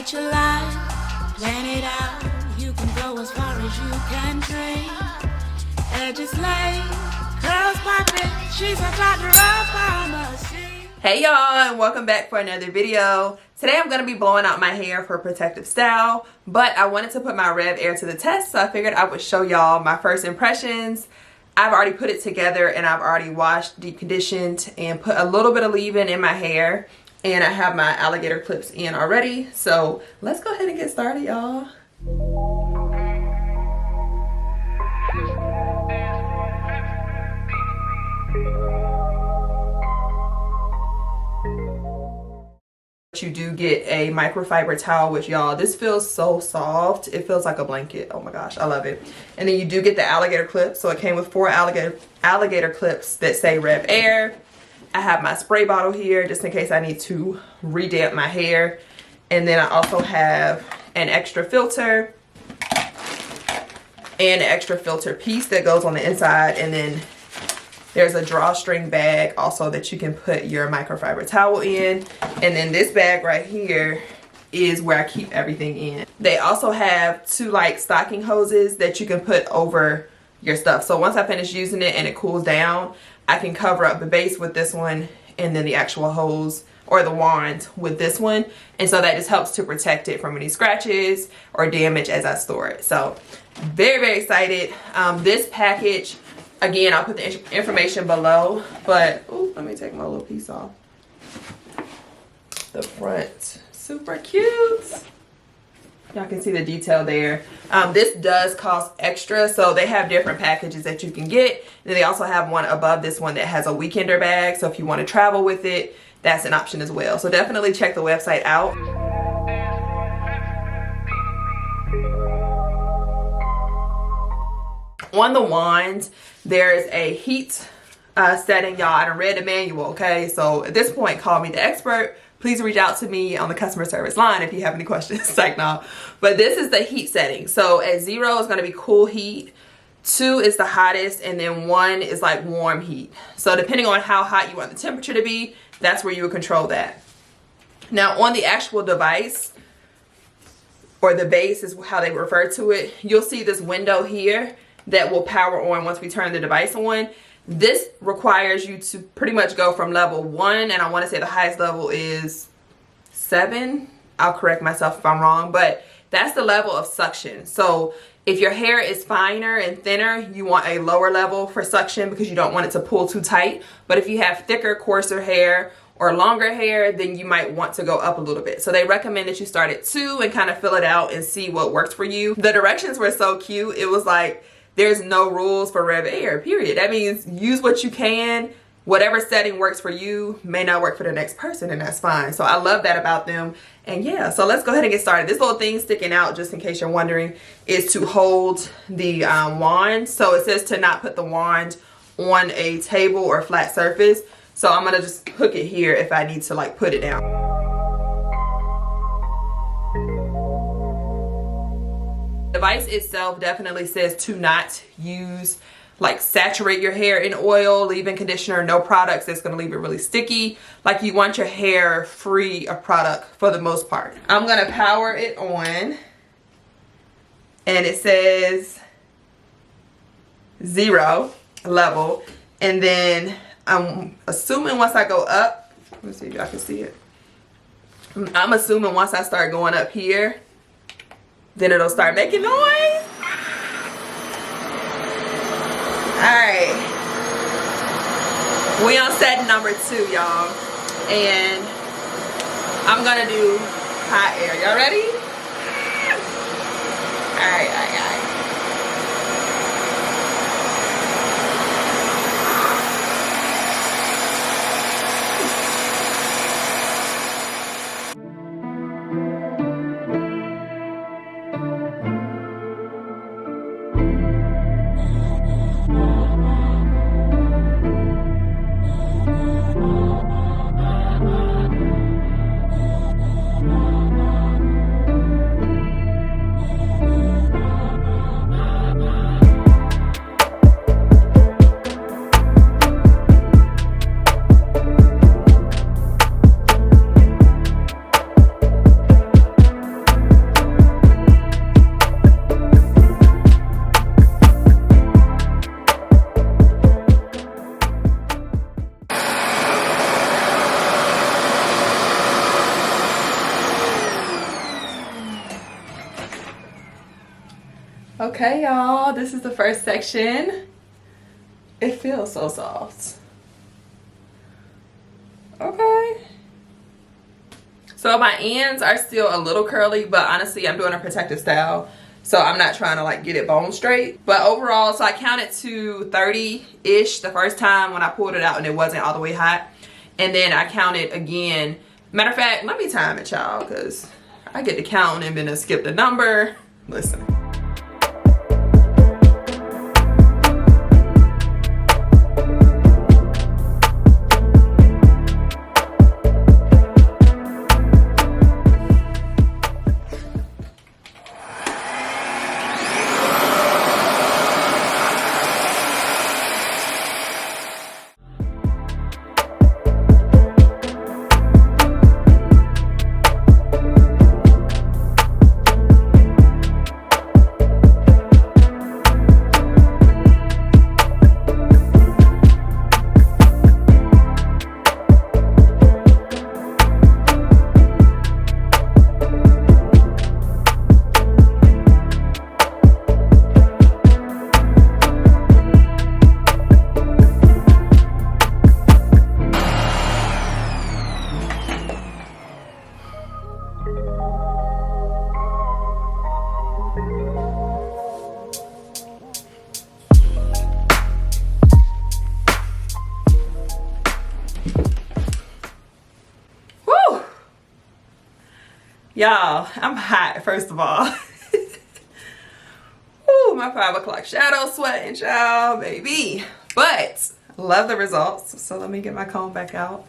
Write your life, plan it out. You can go as far as you can dream. Edges laid, curls popping. She's a doctor of pharmacy. Hey y'all, and welcome back for another video. Today I'm going to be blowing out my hair for protective style, but I wanted to put my RevAir to the test, so I figured I would show y'all my first impressions. I've already put it together and I've already washed, deep conditioned, and put a little bit of leave-in in my hair. And I have my alligator clips in already. So let's go ahead and get started, y'all. You do get a microfiber towel, which y'all, this feels so soft. It feels like a blanket. Oh my gosh, I love it. And then you do get the alligator clips. So it came with 4 alligator clips that say RevAir. I have my spray bottle here just in case I need to redamp my hair. And then I also have an extra filter and an extra filter piece that goes on the inside. And then there's a drawstring bag also that you can put your microfiber towel in. And then this bag right here is where I keep everything in. They also have 2 like stocking hoses that you can put over your stuff. So once I finish using it and it cools down, I can cover up the base with this one and then the actual hose or the wand with this one. And so that just helps to protect it from any scratches or damage as I store it. So very, very excited. This package, again, I'll put the information below, but ooh, let me take my little piece off. The front, super cute. Y'all can see the detail there. This does cost extra, so they have different packages that you can get. And they also have one above this one that has a weekender bag, so if you want to travel with it, that's an option as well. So definitely check the website out. On the wand, there's a heat setting, y'all. I done read the manual, okay? So at this point, call me the expert. Please reach out to me on the customer service line if you have any questions. Like, no. But this is the heat setting. So at 0 is going to be cool heat. 2 is the hottest. And then 1 is like warm heat. So depending on how hot you want the temperature to be, that's where you would control that. Now on the actual device, or the base is how they refer to it, you'll see this window here that will power on once we turn the device on. This requires you to pretty much go from level 1, and I want to say the highest level is 7. I'll correct myself if I'm wrong, but that's the level of suction. So if your hair is finer and thinner, you want a lower level for suction because you don't want it to pull too tight. But if you have thicker, coarser hair or longer hair, then you might want to go up a little bit. So they recommend that you start at 2 and kind of fill it out and see what works for you. The directions were so cute. It was like, there's no rules for RevAir, period. That means use what you can. Whatever setting works for you may not work for the next person, and that's fine. So I love that about them. And yeah, so let's go ahead and get started. This little thing sticking out, just in case you're wondering, is to hold the wand. So it says to not put the wand on a table or flat surface. So I'm gonna just hook it here if I need to like put it down. The device itself definitely says to not use, like, saturate your hair in oil, leave-in conditioner, no products that's going to leave it really sticky. Like, you want your hair free of product for the most part. I'm going to power it on, and it says 0 level, and then I'm assuming once I go up, let me see if y'all can see it. I'm assuming once I start going up here, then it'll start making noise. Alright. We on set number 2, y'all. And I'm gonna do hot air. Y'all ready? Alright, alright. Okay, y'all, this is the first section. It feels so soft. Okay. So my ends are still a little curly, but honestly, I'm doing a protective style, so I'm not trying to like get it bone straight. But overall, so I counted to 30-ish the first time when I pulled it out and it wasn't all the way hot. And then I counted again. Matter of fact, let me time it, y'all, because I get to count and then skip the number. Listen. Y'all, I'm hot, first of all. Ooh, my 5 o'clock shadow sweating, child, baby. But, love the results. So let me get my comb back out.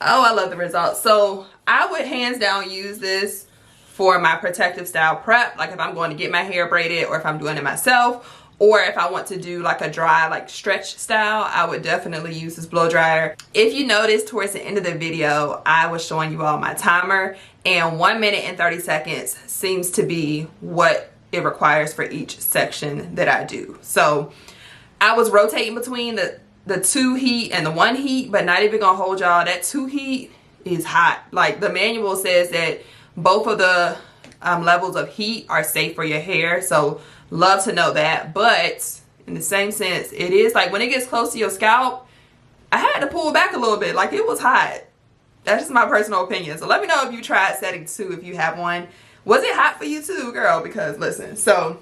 Oh, I love the results. So, I would hands down use this for my protective style prep. Like if I'm going to get my hair braided or if I'm doing it myself. Or if I want to do like a dry, like stretch style, I would definitely use this blow dryer. If you notice towards the end of the video, I was showing you all my timer, and 1 minute and 30 seconds seems to be what it requires for each section that I do. So I was rotating between the 2 heat and the 1 heat, but not even gonna hold y'all, that 2 heat is hot. Like the manual says that both of the levels of heat are safe for your hair, so love to know that. But in the same sense, it is like when it gets close to your scalp, I had to pull back a little bit. Like it was hot. That's just my personal opinion. So let me know if you tried setting 2, if you have one. Was it hot for you too, girl? Because listen, so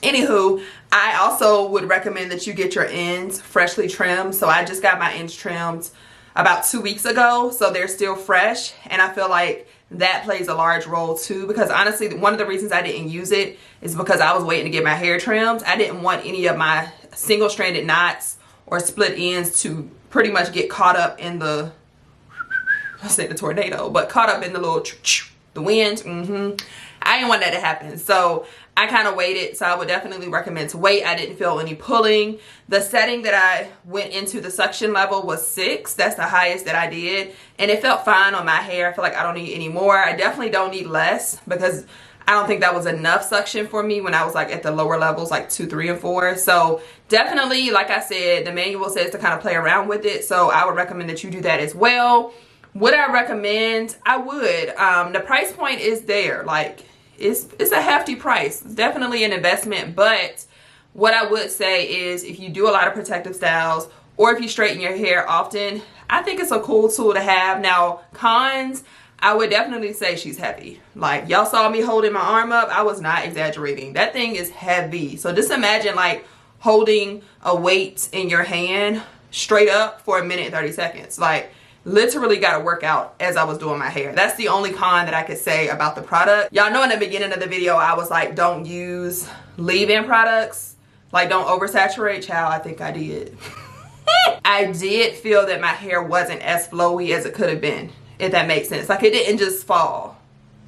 anywho, I also would recommend that you get your ends freshly trimmed. So I just got my ends trimmed about 2 weeks ago, so they're still fresh, and I feel like that plays a large role too, because honestly one of the reasons I didn't use it is because I was waiting to get my hair trimmed. I didn't want any of my single stranded knots or split ends to pretty much get caught up in the, I say the tornado, but caught up in the little the wind. I didn't want that to happen, so I kind of waited. So I would definitely recommend to wait. I didn't feel any pulling. The setting that I went into, the suction level, was 6. That's the highest that I did, and it felt fine on my hair. I feel like I don't need any more. I definitely don't need less, because I don't think that was enough suction for me when I was like at the lower levels, like 2, 3, and 4. So definitely, like I said, the manual says to kind of play around with it, so I would recommend that you do that as well. Would I recommend? I would. The price point is there. Like it's a hefty price. It's definitely an investment, but what I would say is if you do a lot of protective styles or if you straighten your hair often, I think it's a cool tool to have. Now, cons, I would definitely say she's heavy. Like y'all saw me holding my arm up. I was not exaggerating. That thing is heavy. So just imagine like holding a weight in your hand straight up for 1 minute and 30 seconds. Like literally got to work out as I was doing my hair. That's the only con that I could say about the product. Y'all know in the beginning of the video I was like, don't use leave-in products, like don't oversaturate. Child, I think I did. I did feel that my hair wasn't as flowy as it could have been, if that makes sense. Like it didn't just fall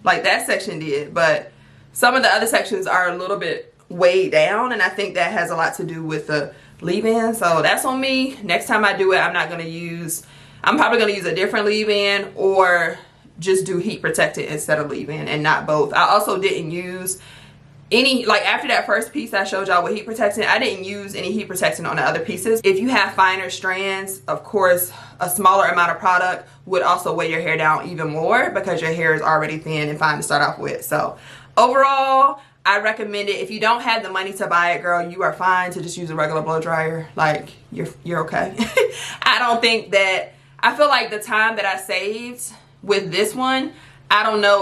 like that section did, but some of the other sections are a little bit weighed down, and I think that has a lot to do with the leave-in. So that's on me. Next time I do it, I'm probably going to use a different leave-in or just do heat protected instead of leave-in, and not both. I also didn't use any, like after that first piece I showed y'all with heat protectant, I didn't use any heat protectant on the other pieces. If you have finer strands, of course, a smaller amount of product would also weigh your hair down even more because your hair is already thin and fine to start off with. So overall, I recommend it. If you don't have the money to buy it, girl, you are fine to just use a regular blow dryer. Like, you're okay. I don't think that, I feel like the time that I saved with this one, I don't know,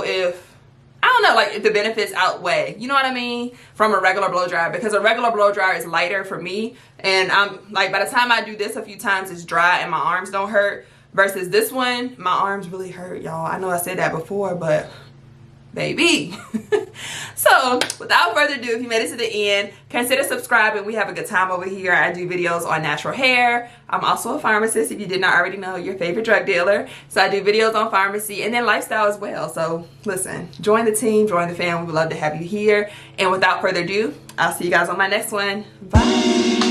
like if the benefits outweigh, you know what I mean, from a regular blow dryer, because a regular blow dryer is lighter for me, and I'm like, by the time I do this a few times, it's dry and my arms don't hurt, versus this one, my arms really hurt, y'all. I know I said that before, but baby. So without further ado, if you made it to the end, consider subscribing. We have a good time over here. I do videos on natural hair. I'm also a pharmacist, if you did not already know, your favorite drug dealer. So I do videos on pharmacy and then lifestyle as well. So listen, join the team, join the family. We would love to have you here. And without further ado, I'll see you guys on my next one. Bye.